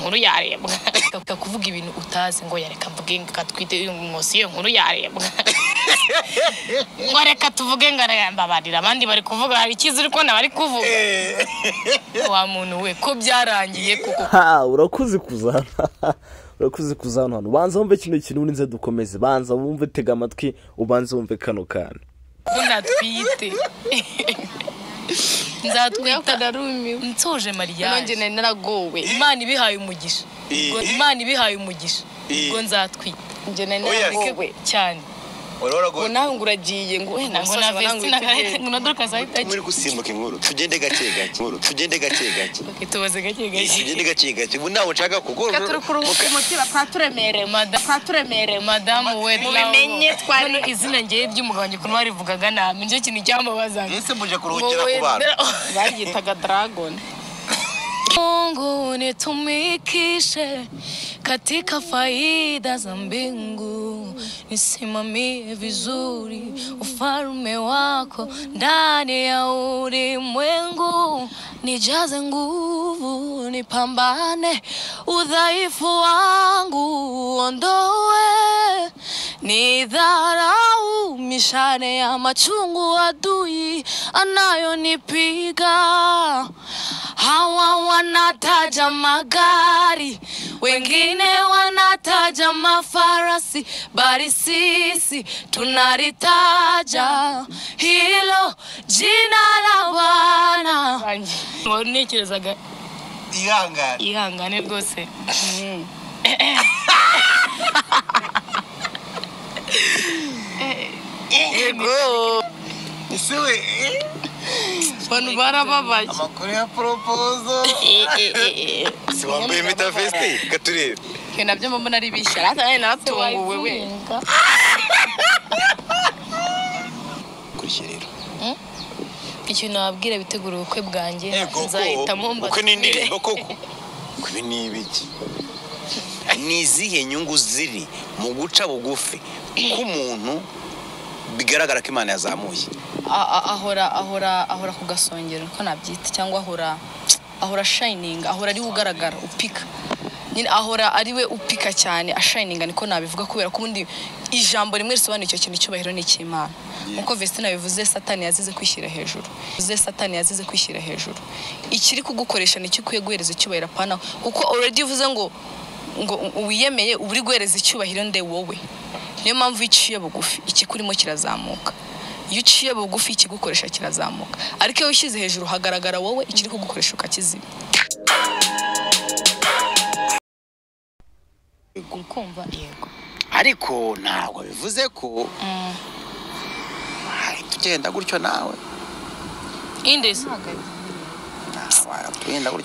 nkuru yarebwa kuvuga ibintu utazi ngo yareka mvuge ngatwite uyu munsi iyo nkuru yarebwa ngo reka tuvuge ngarambabarira abandi bari kuvuga hari ikizuri ko nabari kuvuga wa muntu we ko byarangiye kuko urakuze kuzana urakuze kuzana hano banza wumve kino kintu urinze dukomeze banza wumve tega amatwi ubanze wumve kano kana unatwite nzatwita darumiwe nsoje Maria nonge naragowe Imana ibihaye umugisha Imana ibihaye umugisha ngo nzatwita nje naragowe cyane Orora nawe nguragiye ngo nadoka zahita muri gusimbuka inkuru tugende gake gake tubaze gake gake ubu nawe nshaka kugora umutima paturemere madamu we mubimenye twari izina ngiye by'umuganje kuno barivugaga nami nje kintu cyambabaza ese muje kuruhukira ku bana bagitaga dragon Mungu nitumikishe katika faida za mbingu, nisimamie vizuri ufalme wako ndani ya ulimwengu, nijaze nguvu nipambane udhaifu wangu ondoe, nidharau mishale ya machungu adui anayonipiga. Hawa wanataja magari, wengine wanataja mafarasi, bali sisi tunalitaja hilo jina la Bwana. Wanekerezaga ihangane rwose. Ego isiwe banu barababaye amakuru ya proposal siwambaye metafeste gaturebe ke nabyo mbona ari bishara atane natunguwe we kurishirero ikintu nababwira bitegura ubukwe bwanjye nzahita mumba uko n'indirimbo koko kuri nibiki nizihe nyungu ziri mu guca bugufi k'umuntu bigaragara ko Imana yazamuye ahora kugasongera ko nabyita cyangwa ahora shining, ahora ari ugaragara upika nyine, ahora ari we upika cyane ashining, niko nabivuga kubera ko ubundi ijambo rimwe risobanura icyo kintu cyubahiro ni cy'Imana. Uko Vestina bivuze Satani yazize kwishyira hejuru, ikiri kugukoresha nicyo ukwiye guhereza icyubahiro apana, kuko already uvuze ngo wiyemeye uri guhereza icyubahiro nde wowe. Niyo mpamvu iciye bugufi ikikurimo kirazamuka, iyo uciye bugufi ikigukoresha kirazamuka, ariko iyo ushyize hejuru hagaragara wowe ikiri kugukoresha ukakiziba. Ukumva yego, ariko ntabwo bivuze ko tugenda gutyo nawe indese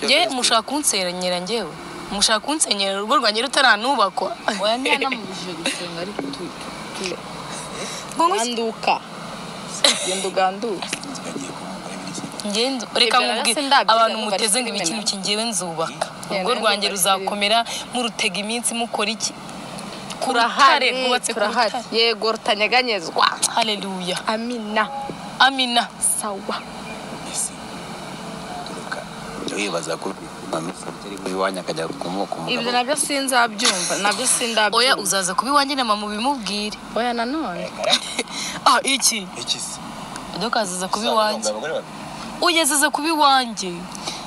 je mushaka kunsenyera njyewe, mushaka kunsenyera urugo rwanjye rutaranubakwa. Oya nyanamubujije gusenga ariko ganduka ganduka ngendo reka nkubwire abantu muteze ngo ikintu kingewe nzubaka urugo rwanjye ruzakomera murutega iminsi mukora iki kurahare kubatse kurahare yego rutanyeganyezwa. Haleluya, amina sawa. wibaza ko mamifoteri biwanya kajya kumuka umugabo ibyo nabyo sinzabyumva, nabyo sindabyumva. Oya uzaza kubiwanje na mama bimubwire. Oya nanone iki se dokazaza kubiwanje, uyezaza kubiwanje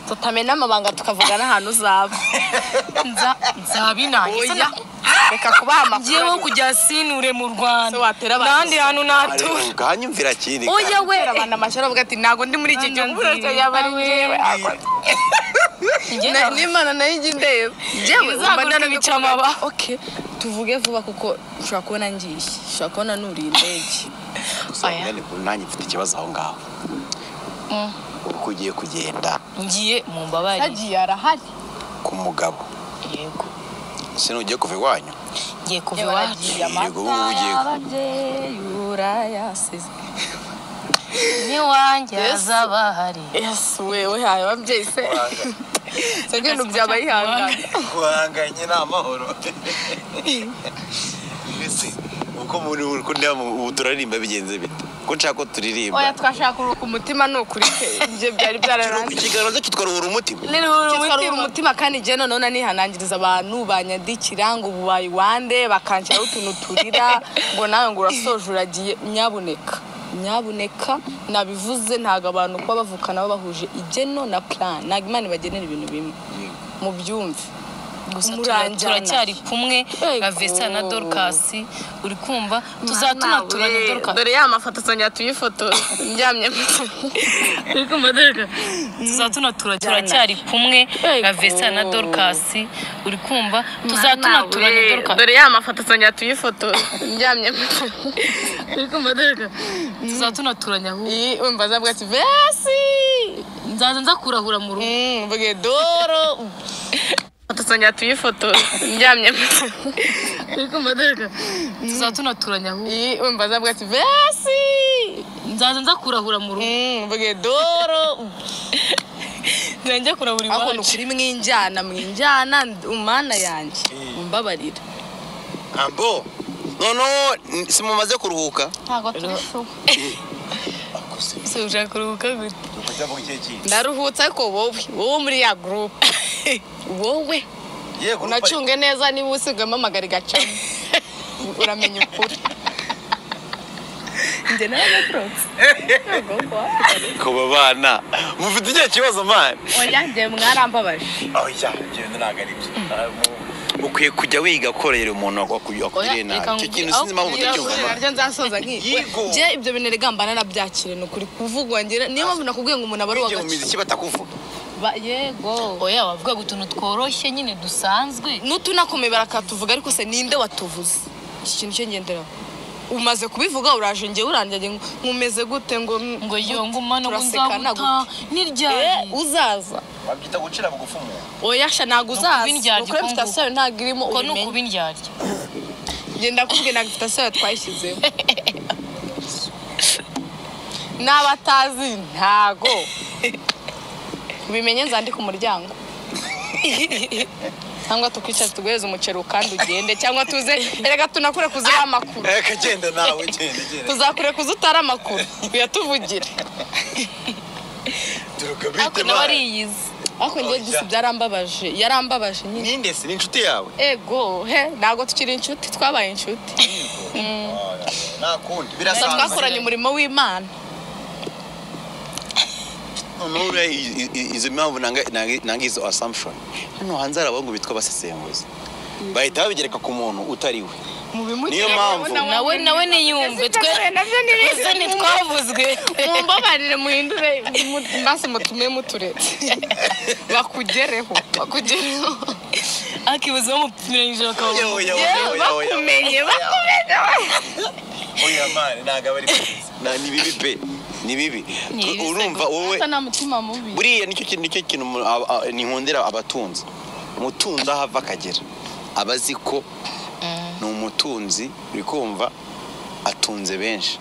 tutamena amabanga tukavugana ahantu uzaba nzabinangiza. Reka kubaha amakuru ngiye kujya sinure mu Rwanda nandi hantu natu ganyumvira kindi. Oya we abana amashara avuga ati nago ndi muri iki gihugu yabari ngewe n'Imana nayo ndeba jewe ubandana bicamaba. Okay tuvuge vuba kuko ushaka kubona ngiye, ushaka kubona nuri indege. Aya nanjye mfite ikibazo aho ngaho. Uko ugiye kugenda ngiye mu mbabari hagiye arahari ku mugabo. Yego sino ugiye kuva iwanyu? Ngiye kuva iwanyu. Yego ugiye urayasize ni wanjye azabahari. Yes wewe hayo babyeyi se Sengendo byabaye ihanganye n'amahoro. Mbese uko muri uri kundya mu turaririmba bigenze bite? ko nshaka ko turirimba oya twashaka kuruhuka umutima ni ukuri ibyo byari byararangiye ikiganiro cyo twaruhura umutima kitwarura umutima kandi igihe noneho nihanangiriza abantu banyandikira ngo ubu wayiwande bakanshyiraho utuntu turira ngo nawe ngo urasoje uragiye nyabuneka nabivuze ntabwo abantu kuba bavukana baba bahuje igeno na plan ntabwo Imana ibagenera ibintu bimwe mu byumve gusa turacyari kumwe na Vesta na Dorcas uri kumva tuzatunaturanye Dorcas dore ya mafoto sanya tuyifoto njyamye uri kumva Dorcas tuzatunaturanye turacyari kumwe na Vesta na Dorcas uri kumva tuzatunaturanye Dorcas dore ya mafoto sanya tuyifoto njyamye uri kumva Dorcas tuzatunaturanye aho umva zabwa ati Vesi nzaza nzakurahura mu rugo mvuge doro Atasanya tuyifoto njyamye uri kumva Dorcas tuzatunaturanye aho umva zabwa ati Vesi nzaza nzakurahura mu rugo mvuge doro nzajya kurahura ako iwacu nukuri mwinjyana umana yanjye umbabarira ambo nono simumaze kuruhuka ntago turashoba se ushaka kuruhuka gute ndaruhutse ariko wowe muri ya group wowe unacunge neza niba usigamo amagari gacamo uramenya ukuri njye narabaprotse kuba bana mufite igihe kibazo man oya njye mwarambabaje oya ngende nagaribye ukwiye kujya wiga korera umuntu akugire nabi icyo kintu sinzi impamvu utacyumva naryo nzasoza njye ibyo bintu regambana nabyakire ni ukuri kuvugwa ngira niyo mpamvu nakubwiye ngo umuntu aba ari mu miziki batakuvuga yego oya wavuga ngo utuntu tworoshye nyine dusanzwe n'utunakomeye barakatuvuga ariko se ninde watuvuze iki kintu cyo ngenderaho umaze kubivuga uraje ngewe urangiye nkumeze gute ngo yonguma no guzaguta n'iryari uzaza wabyita gucira bugufi umuntu oya sha ntago uzaza ukuri invitation ntago irimo ko no kubindyarya ngenda kubwe na invitation twayishyizeho n'abatazi ntago ubimenye nzandika umuryango cyangwa tukwicara tuguheze umuceri kandi ugende cyangwa tuze erega tunakure kuzira amakuru reka genda nawe genda tuzakure kuzutara amakuru uyatuvugira ako nabariyize ako njye disi byarambabaje yarambabaje nyine ninde se inshuti yawe ego ntago tukiri inshuti twabaye inshuti nakundi birasanzwe twakoranye umurimo w'Imana none izo mpamvu nanga izo assumption hano hanze hari abahungu bitwa abasesenguzi bahita babigereka ku muntu utari we niyo mpamvu nawe niyumve twese ntitwavuzwe mumbabarire muhindure maze mutume muturetse bakugereho akibuze bamupimira bakumenye oya mane ntago abari ni bibi pe ni bibi urumva wowe buriya nicyo kintu ninkundira abatunzi umutunzi aho ava akagera abazi ko ni umutunzi uri kumva atunze benshi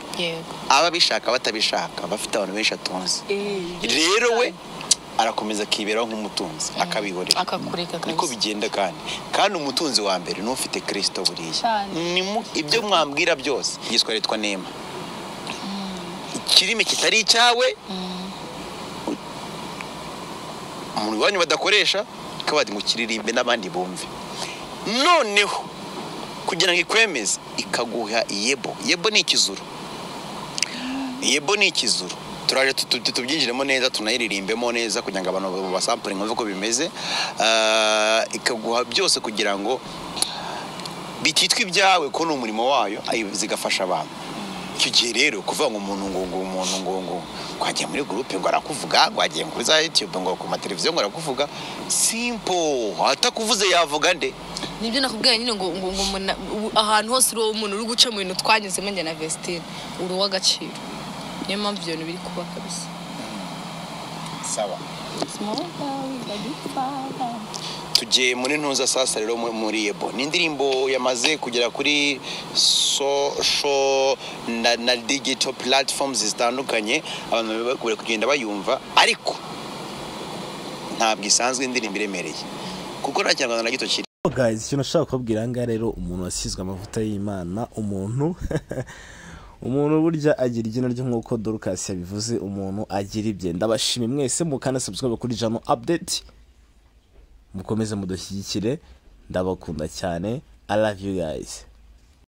aba bishaka batabishaka bafite abantu benshi atunze rero we arakomeza akiberaho nk'umutunzi akabihorera akakureka niko bigenda kandi umutunzi wa mbere ni ufite Kristo buriya ibyo mwambwira byose yitwa Nema ikirimi kitari icyawe umuntu wanyu badakoresha kabadi mu kiririmbe n'abandi bumve noneho kugira ngo ikwemeze ikaguha yebo ni ikizuru turaje tubyinjiremo neza tunayiririmbemo neza kugira ngo abantu basampuringe bumve ko bimeze ikaguha byose kugira ngo bititwe ibyawe ko ni umurimo wayo zigafasha abantu icyo gihe rero kuvuga ngo umuntu ngo kwagiye muri groupe ngo arakuvuga kwagiye kuri za YouTube ngo ku mateleviziyo ngo arakuvuga simple atakuvuze yavuga nde nibyo nakubwiye nyine ngo ahantu hose uri umuntu uri guca mu bintu twanyuzemo njye na Vestine uri w'agaciro niyo mpamvu ibyo bintu biri kuba kabisa sawa tugiye muri ntuza sasa rero muri Yebo ni indirimbo yamaze kugera kuri social na digital platforms zitandukanye abantu bakure kugenda bayumva ariko ntabwo isanzwe indirimbo iremereye kuko nta cyangwa na gito kiri guys ikintu nashaka kubabwira ngaha rero umuntu wasizwe amavuta y'Imana umuntu umuntu burya agira igina ryo nk'uko Dorcas yabivuze, umuntu agira ibye. Ndabashimye mwese mukana subscribe kuri Jano Update, mukomeze mudushyigikire, ndabakunda cyane. I love you guys.